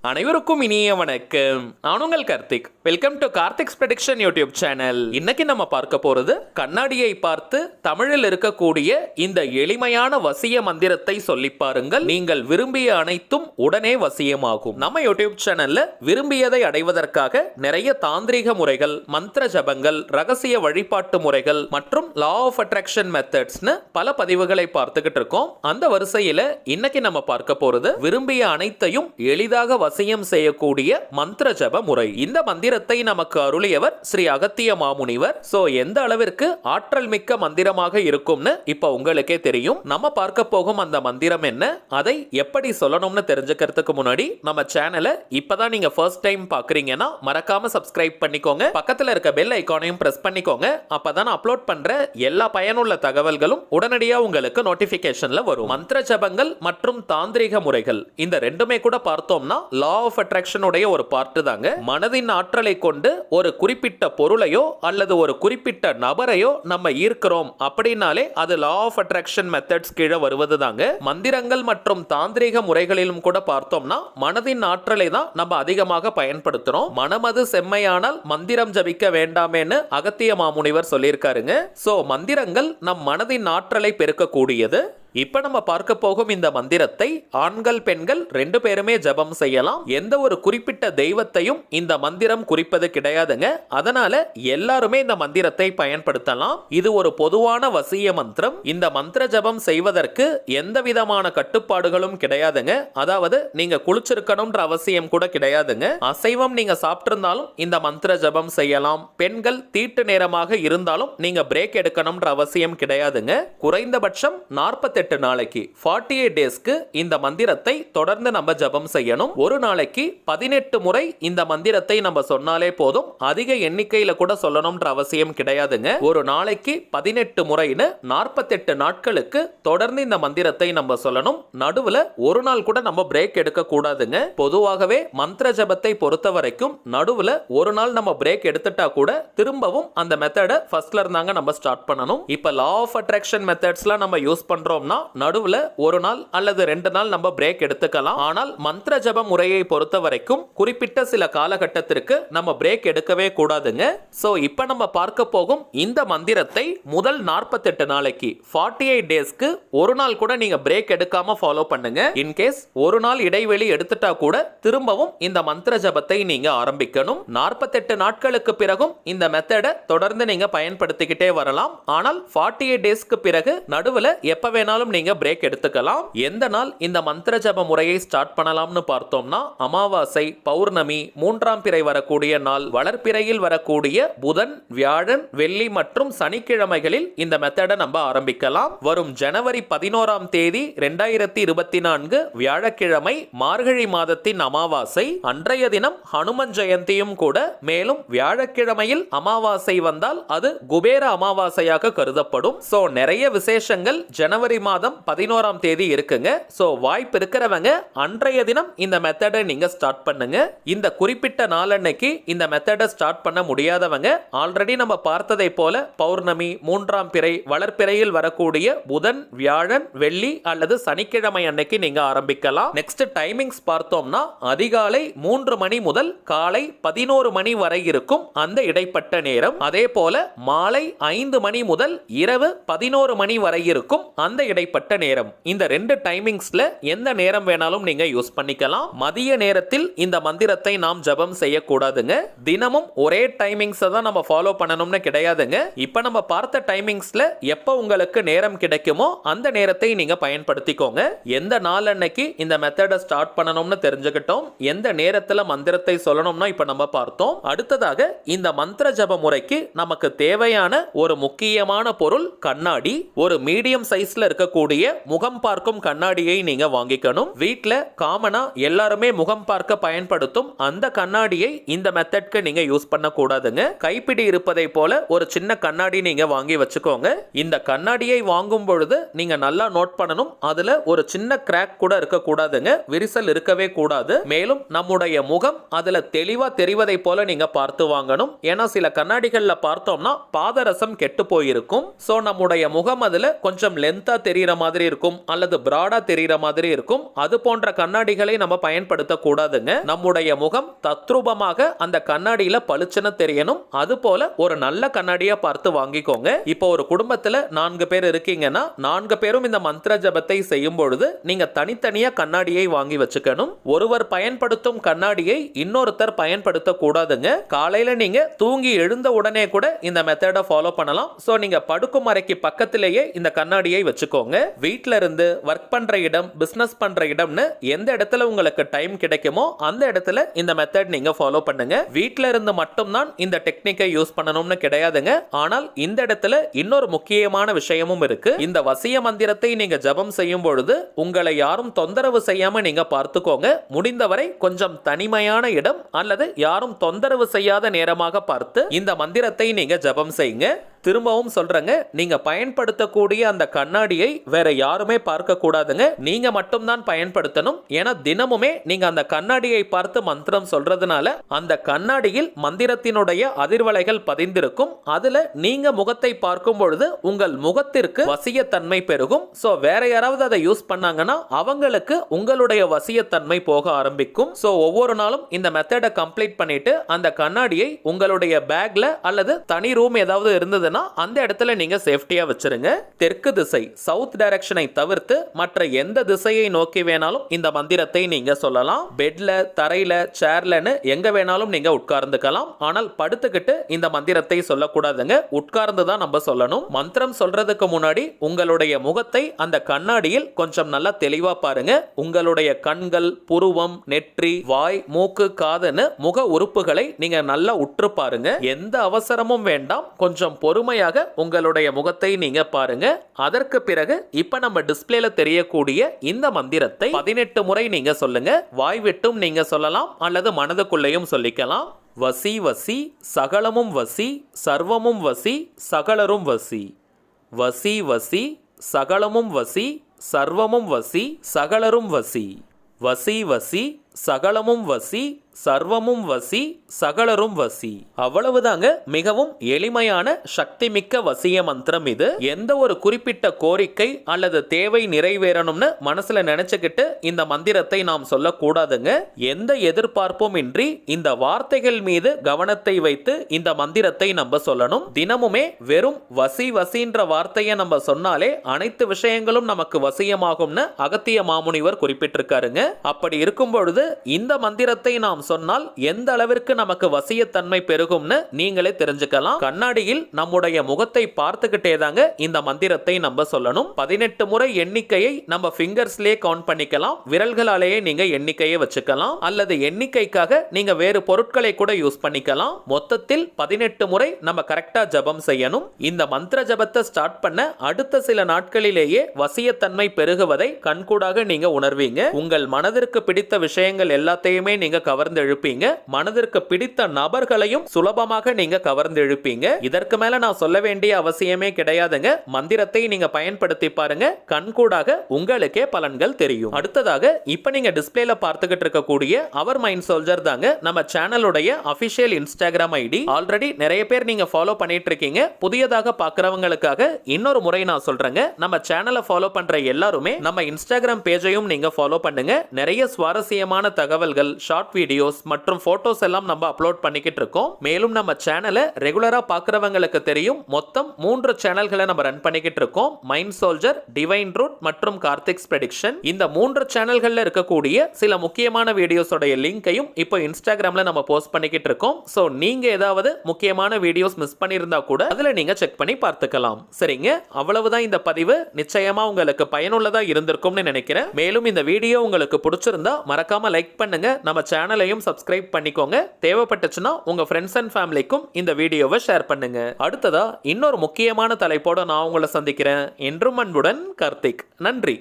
அனைவருக்கும் இனிய வணக்கம். நான் உங்கள் Karthik. Welcome to Karthik's prediction YouTube channel. இன்னைக்கு நம்ம பார்க்க போறது கண்ணாடியை பார்த்து தமிழில் இருக்கக்கூடிய இந்த எளிமையான வசிய மந்திரத்தை சொல்லி பாருங்கள். நீங்கள் விரும்பிய அனைத்தும் உடனே வசியமாகும். நம்ம யூடியூப் சேனல்ல விரும்பியதை அடைவதற்காக நிறைய தாந்திரிக முறைகள், மந்திர ஜபங்கள், ரகசிய வழிபாட்டு முறைகள் மற்றும் லா ஆஃப் அட்ராக்ஷன் மெத்தட்ஸ்னு பல பதிவுகளை பார்த்துக்கிட்டு இருக்கோம். அந்த வரிசையில இன்னைக்கு நம்ம பார்க்க போறது விரும்பிய அனைத்தையும் எளிதாக வசியம் செய்யக்கூடிய மந்திர ஜப முறை. இந்த மந்திரத்தை நமக்கு அருளியவர் ஸ்ரீ அகத்திய மாமுனிவர். சோ எந்த அளவிற்கு ஆற்றல் மிக்க மந்திரமாக இருக்கும்னு இப்ப உங்களுக்கே தெரியும். நம்ம பார்க்க போகும் அந்த மந்திரம் என்ன, அதை எப்படி சொல்லணும்னு தெரிஞ்சுக்கிறதுக்கு முன்னாடி நம்ம சேனலை இப்பதான் நீங்க ஃபர்ஸ்ட் டைம் பாக்குறீங்கன்னா மறக்காம சப்ஸ்கிரைப் பண்ணிக்கோங்க. பக்கத்துல இருக்க பெல் ஐகானையும் பிரஸ் பண்ணிக்கோங்க. அப்பதான் அப்லோட் பண்ற எல்லா பயனுள்ள தகவல்களும் உடனடியா உங்களுக்கு நோட்டிபிகேஷன்ல வரும். மந்திர ஜபங்கள் மற்றும் தாந்திரிக முறைகள் இந்த ரெண்டுமே கூட பார்த்தோம்னா லா ஆஃப் அட்ராக்ஷன் உடைய ஒரு பார்ட் தாங்க. மனதின் ஆற்றலை கொண்டு ஒரு குறிப்பிட்ட பொருளையோ அல்லது ஒரு குறிப்பிட்ட நபரையோ நம்ம ஈர்க்கிறோம் அப்படின்னாலே அது லா ஆஃப் அட்ராக்ஷன் மெத்தட்ஸ் கீழே வருவது தாங்க. மந்திரங்கள் மற்றும் தாந்திரிக முறைகளிலும் கூட பார்த்தோம்னா மனதின் ஆற்றலை தான் நம்ம அதிகமாக பயன்படுத்துறோம். மனமது செம்மையானால் மந்திரம் ஜபிக்க வேண்டாமேன்னு அகத்திய மாமுனிவர் சொல்லியிருக்காருங்க. சோ மந்திரங்கள் நம் மனதின் ஆற்றலை பெருக்கக்கூடியது. இப்ப நம்ம பார்க்க போகும் இந்த மந்திரத்தை ஆண்கள் பெண்கள் ரெண்டு பேருமே ஜபம் செய்யலாம். எந்த ஒரு குறிப்பிட்ட தெய்வத்தையும் இந்த மந்திரம் குறிப்பது கிடையாதுங்க. அதனால எல்லாருமே இந்த மந்திரத்தை பயன்படுத்தலாம். இது ஒரு பொதுவான வசிய மந்திரம். இந்த மந்திர ஜபம் செய்வதற்கு எந்த விதமான கட்டுப்பாடுகளும் கிடையாதுங்க. அதாவது நீங்க குளிச்சிருக்கணும்ன்ற அவசியம் கூட கிடையாதுங்க. அசைவம் நீங்க சாப்பிட்டிருந்தாலும் இந்த மந்திர ஜபம் செய்யலாம். பெண்கள் தீட்டு நேரமாக இருந்தாலும் நீங்க பிரேக் எடுக்கணும்ன்ற அவசியம் கிடையாதுங்க. குறைந்தபட்சம் 48 நாளைக்கு 48 டேஸ்க்கு இந்த மந்திரத்தை தொடர்ந்து நம்ம ஜபம் செய்யணும். ஒரு நாளைக்கு 18 முறை இந்த மந்திரத்தை நம்ம சொன்னாலே போதும். அதிக எண்ணிக்கையில கூட சொல்லணும்ன்ற அவசியம் கிடையாதுங்க. ஒரு நாளைக்கு 18 முறைன்னு 48 நாட்களுக்கு தொடர்ந்து இந்த மந்திரத்தை நம்ம சொல்லணும். நடுவுல ஒரு நாள் கூட நம்ம பிரேக் எடுக்க கூடாதுங்க. பொதுவாகவே மந்திர ஜபத்தை பொறுத்த வரைக்கும் நடுவுல ஒரு நாள் நம்ம பிரேக் எடுத்துட்டா கூட திரும்பவும் அந்த மெத்தட ஃபர்ஸ்ட்ல இருந்தாங்க நம்ம ஸ்டார்ட் பண்ணணும். இப்ப லா ஆஃப் அட்ராக்ஷன் மெத்தட்ஸ்லாம் நம்ம யூஸ் பண்றோம்னா நடுவுல ஒரு நாள் அல்லது 2 நாள் நம்ம பிரேக் எடுத்துக்கலாம். ஆனால் மந்திர ஜப முறையை பொறுத்த வரைக்கும் குறிப்பிட்ட சில காலகட்டத்திற்கு நம்ம பிரேக் எடுக்கவே கூடாதுங்க. சோ இப்ப நம்ம பார்க்க போகும் இந்த மந்திரத்தை முதல் 48 நாளைக்கு 48 டேஸ்க்கு ஒரு நாள் கூட நீங்க பிரேக் எடுக்காம ஃபாலோ பண்ணுங்க. இன்கேஸ் ஒரு நாள் இடைவெளி எடுத்துட்டா கூட திரும்பவும் இந்த மந்திர ஜபத்தை நீங்க ஆரம்பிக்கணும். 48 நாட்களுக்கு பிறகும் இந்த மெத்தட தொடர்ந்து நீங்க பயன்படுத்திக்கிட்டே வரலாம். ஆனால் 48 டேஸ்க்கு பிறகு நடுவுல எப்ப வேணாலும் நீங்க பிரேக் எடுத்துக்கலாம். எந்த நாள் இந்த மந்திர ஜப முறையை ஸ்டார்ட் பண்ணலாம்னு பார்த்தோம்னா அமாவாசை, பௌர்ணமி, 3ஆம் பிறை வரக்கூடிய நாள், வளர்பிறையில் வரக்கூடிய புதன், வியாழன், வெள்ளி மற்றும் சனிக்கிழமைகளில் இந்த மெத்தடை நம்ம ஆரம்பிக்கலாம். வரும் ஜனவரி 11ஆம் தேதி 2024 வியாழக்கிழமை மார்கழி மாதத்தின் அமாவாசை. அன்றைய தினம் ஹனுமன் ஜெயந்தியும் கூட. மேலும் வியாழக்கிழமையில் அமாவாசை வந்தால் அது குபேர அமாவாசையாக கருதப்படும். சோ நிறைய விசேஷங்கள் ஜனவரி மாதம் 11ஆம் தேதி இருக்குங்க. சோ வாய்ப்பு இருக்கிறவங்க அன்றைய தினம் இந்த மெத்தடை நீங்க ஸ்டார்ட் பண்ணுங்க. இந்த குறிப்பிட்ட நாளன்னைக்கு இந்த மெத்தடை ஸ்டார்ட் பண்ண முடியாதவங்க ஆல்ரெடி நம்ம பார்த்ததை போல பௌர்ணமி, 3ஆம் பிறை, வளர்பிறையில் வரக்கூடிய புதன், வியாழன், வெள்ளி அல்லது சனிக்கிழமை அன்னைக்கு நீங்க ஆரம்பிக்கலாம். நெக்ஸ்ட் டைமிங்ஸ் பார்த்தோம்னா அதிகாலை 3 மணி முதல் காலை 11 மணி வரை இருக்கும் அந்த இடைப்பட்ட நேரம். அதே போல மாலை 5 மணி முதல் இரவு 11 மணி வரை இருக்கும் அந்த இடைப்பட்ட நேரம். இந்த 2 டைமிங்ஸ்ல எந்த நேரம் வேணாலும் நீங்க யூஸ் பண்ணிக்கலாம். மதிய நேரத்தில் இந்த மந்திரத்தை நாம் ஜபம் செய்யக்கூடாதுங்க. தினமும் ஒரே டைமிங்ஸ் தான் நம்ம ஃபாலோ பண்ணணும்னு கிடையாதுங்க. இப்ப நம்ம பார்த்த டைமிங்ஸ்ல எப்ப உங்களுக்கு நேரம் கிடைக்குமோ அந்த நேரத்தை நீங்க பயன்படுத்திக்கோங்க. எந்த நாள் அன்னைக்கு இந்த மெத்தடை ஸ்டார்ட் பண்ணணும்னு தெரிஞ்சுக்கிட்டோம். எந்த நேரத்துல மந்திரத்தை சொல்லணும்னா இப்ப நம்ம பார்த்தோம். அடுத்ததாக இந்த மந்திர ஜப முறைக்கு நமக்கு தேவையான ஒரு முக்கியமான பொருள் கண்ணாடி. ஒரு மீடியம் சைஸ்ல இருக்கக்கூடிய முகம் பார்க்கும் கண்ணாடியை நீங்க வாங்கிக்கணும். வீட்ல காமனா எல்லாருமே முகம் பார்க்க பயன்படுத்தும் அந்த கண்ணாடியை இந்த மெத்தட்க்கு நீங்க யூஸ் பண்ண கூடாதுங்க. கைப்பிடி இருப்பதை போல ஒரு சின்ன கண்ணாடி நீங்க வாங்கி வச்சுக்கோங்க. இந்த கண்ணாடியை வாங்கும் பொழுது நீங்க நல்லா நோட் பண்ணணும். அதுல ஒரு சின்ன கிராக் கூட இருக்க கூடாதுங்க. விரிசல் இருக்கவே கூடாது. மேலும் நம்முடைய முகம் அதுல தெளிவா தெரிவதை போல நீங்க பார்த்து வாங்கணும். ஏன்னா சில கண்ணாடிகள்ல பார்த்தோம்னா பாதரசம் கெட்டு போயிருக்கும். சோ நம்முடைய முகம் அதுல கொஞ்சம் லென்த்தா தெரிகிற மாதிரி இருக்கும் அல்லது பிராடா தெரிகிற மாதிரி இருக்கும். அது போன்ற கண்ணாடிகளை நம்ம பயன்படுத்த கூடாதுங்க. நம்முடைய முகம் தத்ரூபமாக அந்த கண்ணாடியில பளிச்சுன்னு தெரியணும். அது போல ஒரு நல்ல கண்ணாடியா பார்த்து வாங்கிக்கோங்க. இப்போ ஒரு குடும்பத்துல 4 பேர் இருக்கீங்கன்னா 4 பேரும் இந்த மந்திர ஜபத்தை செய்யும் பொழுது நீங்க தனித்தனியா கண்ணாடியை வாங்கி வச்சுக்கணும். ஒருவர் பயன்படுத்தும் கண்ணாடியை இன்னொருத்தர் பயன்படுத்த கூடாதுங்க. காலையில நீங்க தூங்கி எழுந்த உடனே கூட இந்த மெத்தடை ஃபாலோ பண்ணலாம். சோ நீங்க படுக்கும் அறைக்கு பக்கத்திலேயே இந்த கண்ணாடியை வச்சுக்கோங்க. வீட்ல இருந்து ஒர்க் பண்ற இடம், பிசினஸ் பண்ற இடம்னு எந்த இடத்துல உங்களுக்கு டைம் கிடைக்குமோ அந்த இடத்துல இந்த மெத்தட் நீங்க ஃபாலோ பண்ணுங்க. வீட்ல இருந்து மட்டும்தான் இந்த டெக்னிக்கை யூஸ் பண்ணணும்னு கிடையாதுங்க. ஆனால் இந்த இடத்துல இன்னொரு முக்கியமான விஷயமும் இருக்கு. இந்த வசிய மந்திரத்தை நீங்க ஜபம் செய்யும் பொழுது உங்களை யாரும் தொந்தரவு செய்யாம நீங்க பார்த்துக்கோங்க. முடிந்தவரை கொஞ்சம் தனிமையான இடம் அல்லது யாரும் தொந்தரவு செய்யாத நேரமாக பார்த்து இந்த மந்திரத்தை நீங்க ஜபம் செய்யுங்க. திரும்பவும் சொல்றேங்க, நீங்க பயன்படுத்தக்கூடிய அந்த கண்ணாடியை வேற யாருமே பார்க்க கூடாதுங்க. நீங்க மட்டும்தான் பயன்படுத்தணும். ஏன்னா தினமுமே நீங்க அந்த கண்ணாடியை பார்த்து மந்திரம் சொல்றதுனால அந்த கண்ணாடியில் மந்திரத்தினுடைய அதிர்வலைகள் பதிந்திருக்கும். அதுல நீங்க முகத்தை பார்க்கும் பொழுது உங்கள் முகத்திற்கு வசியத்தன்மை பெருகும். சோ வேற யாராவது அதை யூஸ் பண்ணாங்கன்னா அவங்களுக்கு உங்களுடைய வசியத்தன்மை போக ஆரம்பிக்கும். சோ ஒவ்வொரு நாளும் இந்த மெத்தடை கம்ப்ளீட் பண்ணிட்டு அந்த கண்ணாடியை உங்களுடைய பேக்ல அல்லது தனி ரூம் ஏதாவது இருந்தது அந்த இடத்துல நீங்க சேஃப்டியா வச்சிருங்க. தெற்கு திசை சவுத் டைரக்ஷனை தவிர்த்து மற்ற எந்த திசையை நோக்கி வேணாலும் இந்த மந்திரத்தை நீங்க சொல்லலாம். பெட்ல, தரையில, சேர்லன்னு எங்க வேணாலும் நீங்க உட்கார்ந்துக்கலாம். ஆனால் படுத்துக்கிட்டு இந்த மந்திரத்தை சொல்லக்கூடாதுங்க. உட்கார்ந்து தான் நம்ம சொல்லணும். மந்திரம் சொல்றதுக்கு முன்னாடி உங்களுடைய முகத்தை அந்த கண்ணாடியில் கொஞ்சம் நல்லா தெளிவா பாருங்க. உங்களுடைய கண்கள், புருவம், நெற்றி, வாய், மூக்கு, காதுன்னு முக உறுப்புகளை நீங்க நல்லா உற்று பாருங்க. எந்த அவசரமும் வேண்டாம். கொஞ்சம் பொறுமையாக உங்களுடைய முகத்தை நீங்க பாருங்க. அதற்கு பிறகு இப்ப நம்ம டிஸ்ப்ளேல தெரியக்கூடிய இந்த மந்திரத்தை 18 முறை நீங்க சொல்லுங்க. வாய் விட்டும் நீங்க சொல்லலாம் அல்லது மனதுக்குள்ளேயும் சொல்லிக்கலாம். வசி வசி சகலமும் வசி சர்வமும் வசி சகலரும் வசி. வசி வசி சகலமும் வசி சர்வமும் வசி சகலரும் வசி. வசி வசி சகலமும் வசி சர்வமும் வசி சகலரும் வசி. அவ்வளவுதாங்க. மிகவும் எளிமையான சக்தி மிக்க வசிய மந்திரம் இது. எந்த ஒரு குறிப்பிட்ட கோரிக்கை அல்லது தேவை நிறைவேறணும்னு மனசுல நினைச்சுக்கிட்டு இந்த மந்திரத்தை நாம் சொல்லக்கூடாதுங்க. எந்த எதிர்பார்ப்பும் இன்றி இந்த வார்த்தைகள் மீது கவனத்தை வைத்து இந்த மந்திரத்தை நம்ம சொல்லணும். தினமுமே வெறும் வசி வசின்ற வார்த்தையை நம்ம சொன்னாலே அனைத்து விஷயங்களும் நமக்கு வசியமாகும்னு அகத்திய மாமுனிவர் குறிப்பிட்டிருக்காருங்க. அப்படி இருக்கும் பொழுது இந்த மந்திரத்தை நாம் சொன்னால் எந்த அளவிற்கு நமக்கு வசியத்தன்மை பெருகும்னு நீங்களே தெரிஞ்சுக்கலாம். கண்ணாடியில் நம்முடைய முகத்தை பார்த்துக்கிட்டே தாங்க இந்த மந்திரத்தை நம்ம சொல்லணும். 18 முறை எண்ணிக்கையை நம்ம ஃபிங்கர்ஸ்லயே கவுண்ட் பண்ணிக்கலாம். விரல்களாலேயே நீங்க எண்ணிக்கையை வச்சுக்கலாம் அல்லது எண்ணிக்கைக்காக நீங்க வேறு பொருட்களை கூட யூஸ் பண்ணிக்கலாம். மொத்தத்தில் 18 முறை நம்ம கரெக்டா ஜபம் செய்யணும். இந்த மந்திர ஜபத்தை ஸ்டார்ட் பண்ண அடுத்த சில நாட்களிலேயே வசியத்தன்மை பெருகுவதை கண்கூடாக நீங்க உணர்வீங்க. உங்கள் மனதிற்கு பிடித்த விஷயங்கள் எல்லாத்தையுமே நீங்க கவர்ந்து இழுப்பீங்க. மனதிற்கு பிடித்த நபர்களையும் சுலபமாக நீங்க கவர்ந்து இழுப்பீங்க. இதற்கு மேல நான் சொல்ல வேண்டிய அவசியமே கிடையாதுங்க. மந்திரத்தை நீங்க பயன்படுத்தி பாருங்க. கண்கூடாக உங்களுக்கே பலன்கள் தெரியும். அடுத்ததாக இப்ப நீங்க டிஸ்ப்ளேல பார்த்துக்கிட்டு இருக்கக்கூடிய அவர் மைண்ட் சோல்ஜர் தாங்க நம்ம சேனலுடைய அபிஷியல் இன்ஸ்டாகிராம் ஐடி. ஆல்ரெடி நிறைய பேர் நீங்க ஃபாலோ பண்ணிட்டு இருக்கீங்க. புதியதாக பார்க்கறவங்களுக்காக இன்னொரு முறை நான் சொல்றேங்க. நம்ம சேனலை ஃபாலோ பண்ற எல்லாருமே நம்ம இன்ஸ்டாகிராம் பேஜையும் நீங்க ஃபாலோ பண்ணுங்க. நிறைய சுவாரஸ்யமான தகவல்கள், ஷார்ட் வீடியோஸ் மற்றும் போட்டோஸ் எல்லாம் நம்ம அப்லோட் பண்ணிக்கிட்டு இருக்கோம். மேலும் நம்ம சேனலை ரெகுலரா பார்க்கறவங்களுக்கு தெரியும், மொத்தம் 3 சேனல்களை நம்ம ரன் பண்ணிக்கிட்டு இருக்கோம். மைண்ட் சோல்ஜர், டிவைன் ரூட் மற்றும் கார்த்திக்ஸ் ப்ரெடிக்ஷன். இந்த 3 சேனல்கள்ல இருக்கக்கூடிய சில முக்கியமான வீடியோஸோட லிங்கையும் இப்போ இன்ஸ்டாகிராம்ல நம்ம போஸ்ட் பண்ணிக்கிட்டு இருக்கோம். சோ நீங்க ஏதாவது முக்கியமான வீடியோஸ் மிஸ் பண்ணியிருந்தா கூட அதுல நீங்க செக் பண்ணி பார்த்துக்கலாம். சரிங்க, அவ்வளவுதான் இந்த பதிவு. நிச்சயமா உங்களுக்கு பயனுள்ளதா இருந்திருக்கும்னு நினைக்கிறேன். மேலும் இந்த வீடியோ உங்களுக்கு பிடிச்சிருந்தா மறக்காம லைக் பண்ணுங்க. நம்ம சேனலையும் சப்ஸ்கிரைப் பண்ணிக்கோங்க. தேவைப்பட்டுச்சுன்னா உங்க ஃப்ரெண்ட்ஸ் அண்ட் ஃபேமிலிக்கும் இந்த வீடியோவை ஷேர் பண்ணுங்க. அடுத்ததா இன்னொரு முக்கியமான தலைப்போட நான் உங்களை சந்திக்கிறேன். என்றும் அன்புடன் கார்த்திக். நன்றி.